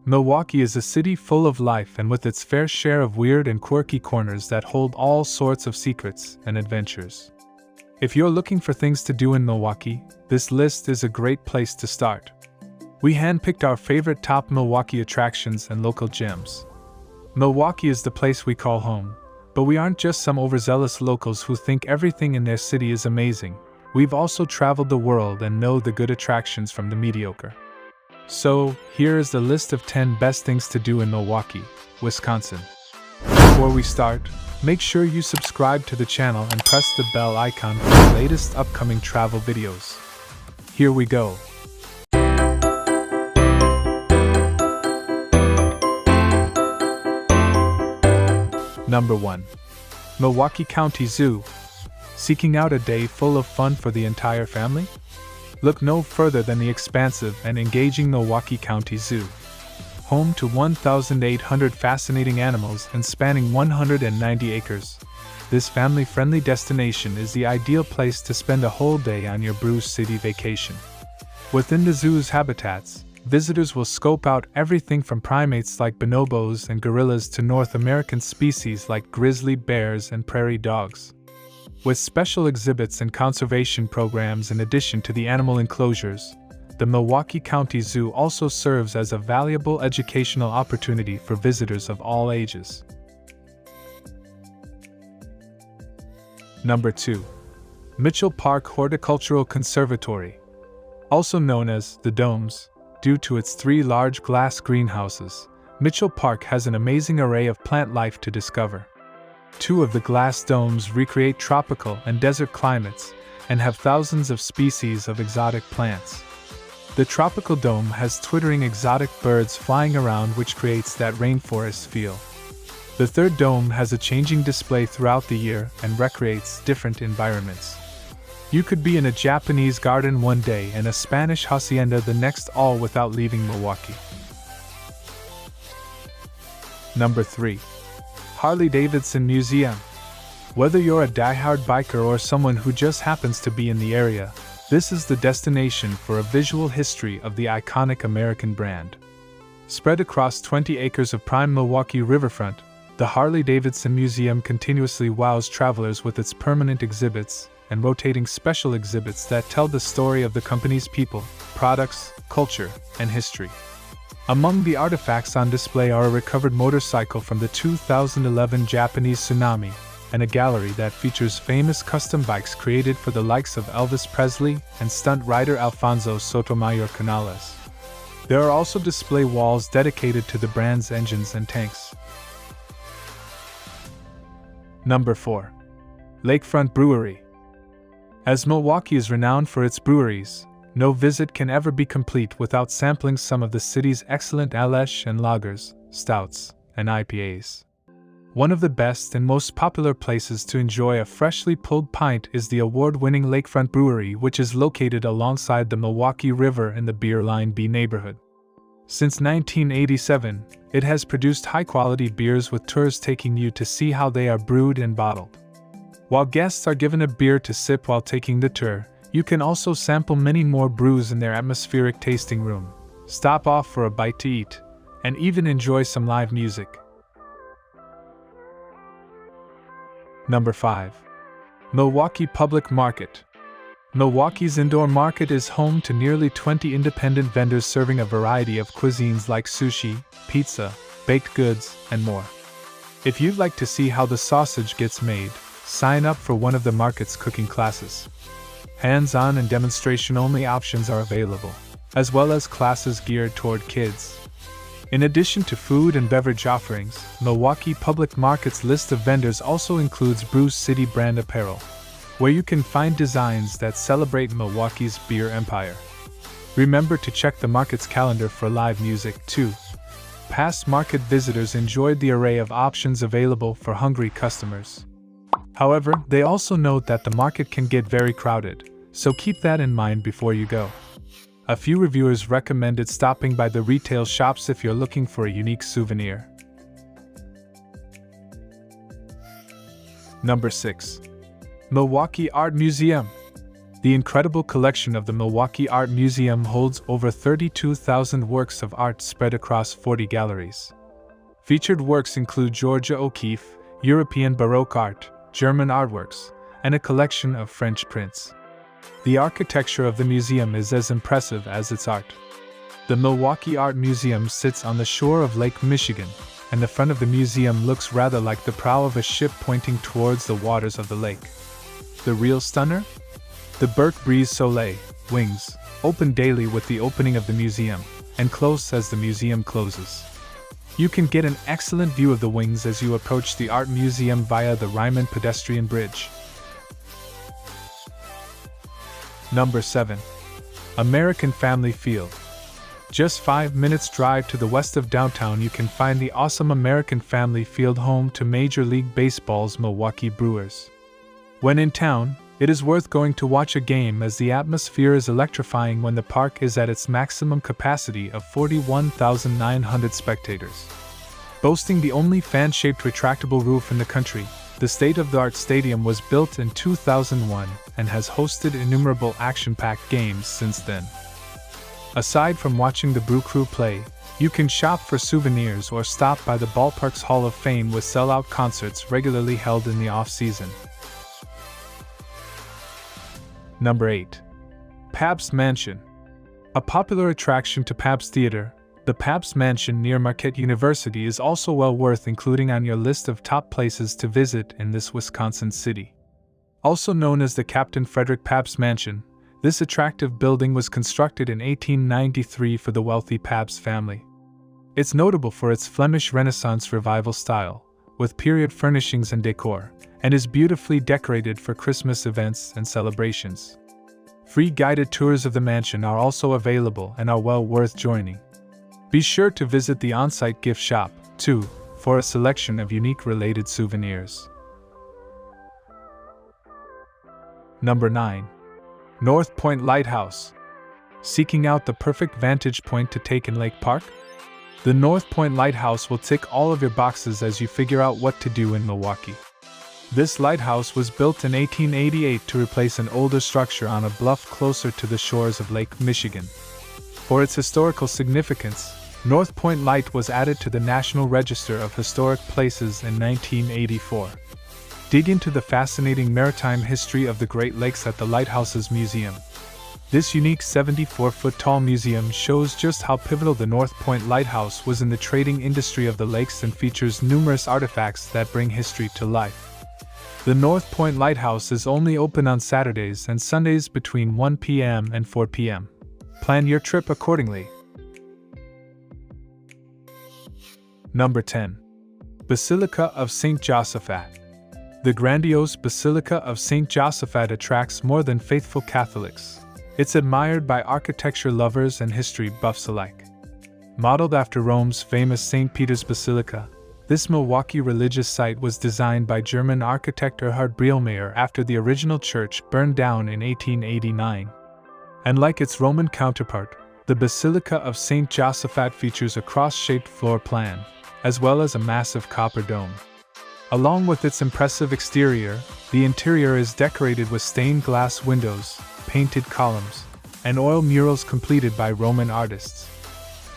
Milwaukee is a city full of life and with its fair share of weird and quirky corners that hold all sorts of secrets and adventures. If you're looking for things to do in Milwaukee, this list is a great place to start. We handpicked our favorite top Milwaukee attractions and local gems. Milwaukee is the place we call home, but we aren't just some overzealous locals who think everything in their city is amazing. We've also traveled the world and know the good attractions from the mediocre. So, here is the list of 10 best things to do in Milwaukee, Wisconsin. Before we start, make sure you subscribe to the channel and press the bell icon for the latest upcoming travel videos. Here we go. Number 1. Milwaukee County Zoo. Seeking out a day full of fun for the entire family? Look no further than the expansive and engaging Milwaukee County Zoo. Home to 1,800 fascinating animals and spanning 190 acres, this family-friendly destination is the ideal place to spend a whole day on your Brew City vacation. Within the zoo's habitats, visitors will scope out everything from primates like bonobos and gorillas to North American species like grizzly bears and prairie dogs. With special exhibits and conservation programs in addition to the animal enclosures, the Milwaukee County Zoo also serves as a valuable educational opportunity for visitors of all ages. Number 2. Mitchell Park Horticultural Conservatory. Also known as the Domes, due to its 3 large glass greenhouses, Mitchell Park has an amazing array of plant life to discover. 2 of the glass domes recreate tropical and desert climates and have thousands of species of exotic plants. The tropical dome has twittering exotic birds flying around, which creates that rainforest feel. The 3rd dome has a changing display throughout the year and recreates different environments. You could be in a Japanese garden one day and a Spanish hacienda the next, all without leaving Milwaukee. Number 3. Harley-Davidson Museum. Whether you're a die-hard biker or someone who just happens to be in the area, this is the destination for a visual history of the iconic American brand. Spread across 20 acres of prime Milwaukee riverfront, the Harley-Davidson Museum continuously wows travelers with its permanent exhibits and rotating special exhibits that tell the story of the company's people, products, culture, and history. Among the artifacts on display are a recovered motorcycle from the 2011 Japanese tsunami, and a gallery that features famous custom bikes created for the likes of Elvis Presley and stunt rider Alfonso Sotomayor Canales. There are also display walls dedicated to the brand's engines and tanks. Number 4. Lakefront Brewery. As Milwaukee is renowned for its breweries, no visit can ever be complete without sampling some of the city's excellent ales and lagers, stouts, and IPAs. One of the best and most popular places to enjoy a freshly pulled pint is the award-winning Lakefront Brewery, which is located alongside the Milwaukee River in the Beer Line B neighborhood. Since 1987, it has produced high-quality beers, with tours taking you to see how they are brewed and bottled. While guests are given a beer to sip while taking the tour, you can also sample many more brews in their atmospheric tasting room, stop off for a bite to eat, and even enjoy some live music. Number 5. Milwaukee Public Market. Milwaukee's indoor market is home to nearly 20 independent vendors serving a variety of cuisines like sushi, pizza, baked goods, and more. If you'd like to see how the sausage gets made, sign up for one of the market's cooking classes. Hands-on and demonstration-only options are available, as well as classes geared toward kids. In addition to food and beverage offerings, Milwaukee Public Market's list of vendors also includes Brew City brand apparel, where you can find designs that celebrate Milwaukee's beer empire. Remember to check the market's calendar for live music, too. Past market visitors enjoyed the array of options available for hungry customers. However, they also note that the market can get very crowded, so keep that in mind before you go. A few reviewers recommended stopping by the retail shops if you're looking for a unique souvenir. Number 6. Milwaukee Art Museum. The incredible collection of the Milwaukee Art Museum holds over 32,000 works of art spread across 40 galleries. Featured works include Georgia O'Keeffe, European Baroque art, German artworks, and a collection of French prints. The architecture of the museum is as impressive as its art. The Milwaukee Art Museum sits on the shore of Lake Michigan, and the front of the museum looks rather like the prow of a ship pointing towards the waters of the lake. The real stunner? The Burke Breeze Soleil wings open daily with the opening of the museum, and close as the museum closes. You can get an excellent view of the wings as you approach the Art Museum via the Ryman pedestrian bridge. Number 7. American Family Field. Just 5 minutes drive to the west of downtown you can find the awesome American Family Field, home to Major League Baseball's Milwaukee Brewers. When in town, it is worth going to watch a game as the atmosphere is electrifying when the park is at its maximum capacity of 41,900 spectators. Boasting the only fan-shaped retractable roof in the country, the state-of-the-art stadium was built in 2001 and has hosted innumerable action-packed games since then. Aside from watching the Brew Crew play, you can shop for souvenirs or stop by the ballpark's Hall of Fame with sell-out concerts regularly held in the off-season. Number 8. Pabst Mansion. A popular attraction to Pabst Theater, the Pabst Mansion near Marquette University is also well worth including on your list of top places to visit in this Wisconsin city. Also known as the Captain Frederick Pabst Mansion, this attractive building was constructed in 1893 for the wealthy Pabst family. It's notable for its Flemish Renaissance Revival style, with period furnishings and decor, and is beautifully decorated for Christmas events and celebrations. Free guided tours of the mansion are also available and are well worth joining. Be sure to visit the on-site gift shop, too, for a selection of unique related souvenirs. Number 9. North Point Lighthouse. Seeking out the perfect vantage point to take in Lake Park? The North Point Lighthouse will tick all of your boxes as you figure out what to do in Milwaukee. This lighthouse was built in 1888 to replace an older structure on a bluff closer to the shores of Lake Michigan. For its historical significance, North Point Light was added to the National Register of Historic Places in 1984. Dig into the fascinating maritime history of the Great Lakes at the Lighthouse's museum. This unique 74-foot-tall museum shows just how pivotal the North Point Lighthouse was in the trading industry of the lakes and features numerous artifacts that bring history to life. The North Point Lighthouse is only open on Saturdays and Sundays between 1 p.m. and 4 p.m. Plan your trip accordingly. Number 10. Basilica of St. Josaphat. The grandiose Basilica of St. Josaphat attracts more than faithful Catholics. It's admired by architecture lovers and history buffs alike. Modeled after Rome's famous St. Peter's Basilica, this Milwaukee religious site was designed by German architect Erhard Brielmeier after the original church burned down in 1889. And like its Roman counterpart, the Basilica of St. Josaphat features a cross-shaped floor plan, as well as a massive copper dome. Along with its impressive exterior, the interior is decorated with stained glass windows, painted columns, and oil murals completed by Roman artists.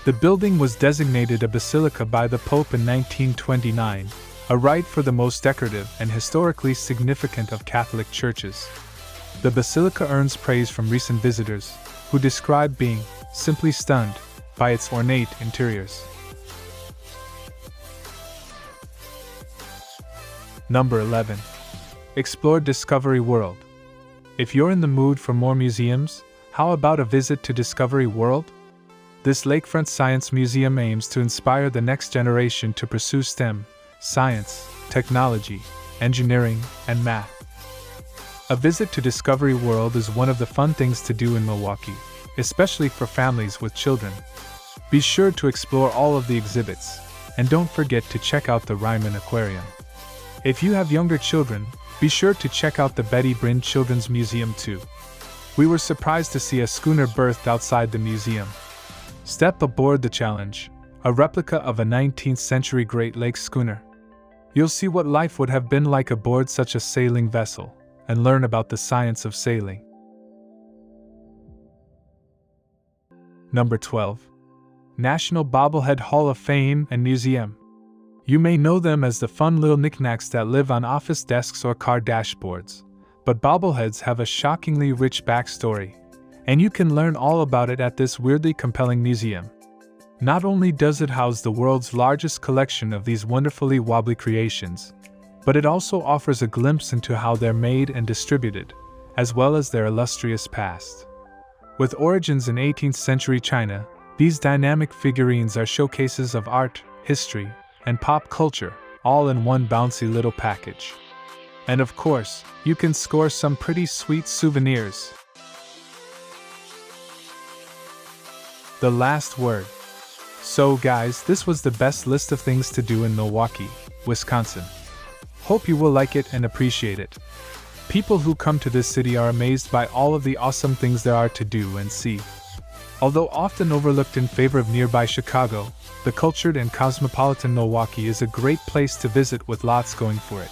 The building was designated a basilica by the Pope in 1929, a rite for the most decorative and historically significant of Catholic churches. The basilica earns praise from recent visitors, who describe being simply stunned by its ornate interiors. Number 11. Explore Discovery World. If you're in the mood for more museums, how about a visit to Discovery World? This lakefront science museum aims to inspire the next generation to pursue STEM, science, technology, engineering, and math. A visit to Discovery World is one of the fun things to do in Milwaukee, especially for families with children. Be sure to explore all of the exhibits, and don't forget to check out the Ryman Aquarium. If you have younger children, be sure to check out the Betty Bryn Children's Museum too. We were surprised to see a schooner berthed outside the museum. Step aboard the Challenge, a replica of a 19th century Great Lakes schooner. You'll see what life would have been like aboard such a sailing vessel, and learn about the science of sailing. Number 12. National Bobblehead Hall of Fame and Museum. You may know them as the fun little knickknacks that live on office desks or car dashboards, but bobbleheads have a shockingly rich backstory, and you can learn all about it at this weirdly compelling museum. Not only does it house the world's largest collection of these wonderfully wobbly creations, but it also offers a glimpse into how they're made and distributed, as well as their illustrious past. With origins in 18th century China, these dynamic figurines are showcases of art, history, and pop culture, all in one bouncy little package. And of course, you can score some pretty sweet souvenirs. The last word. So guys, this was the best list of things to do in Milwaukee, Wisconsin. Hope you will like it and appreciate it. People who come to this city are amazed by all of the awesome things there are to do and see. Although often overlooked in favor of nearby Chicago, the cultured and cosmopolitan Milwaukee is a great place to visit with lots going for it.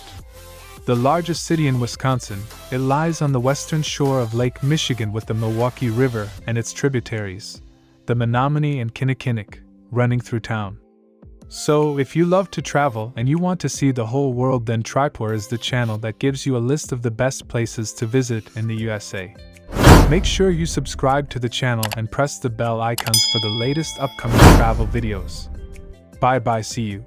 The largest city in Wisconsin, it lies on the western shore of Lake Michigan with the Milwaukee River and its tributaries, the Menominee and Kinnickinnick, running through town. So, if you love to travel and you want to see the whole world, then Tripor is the channel that gives you a list of the best places to visit in the USA. Make sure you subscribe to the channel and press the bell icons for the latest upcoming travel videos. Bye bye, see you.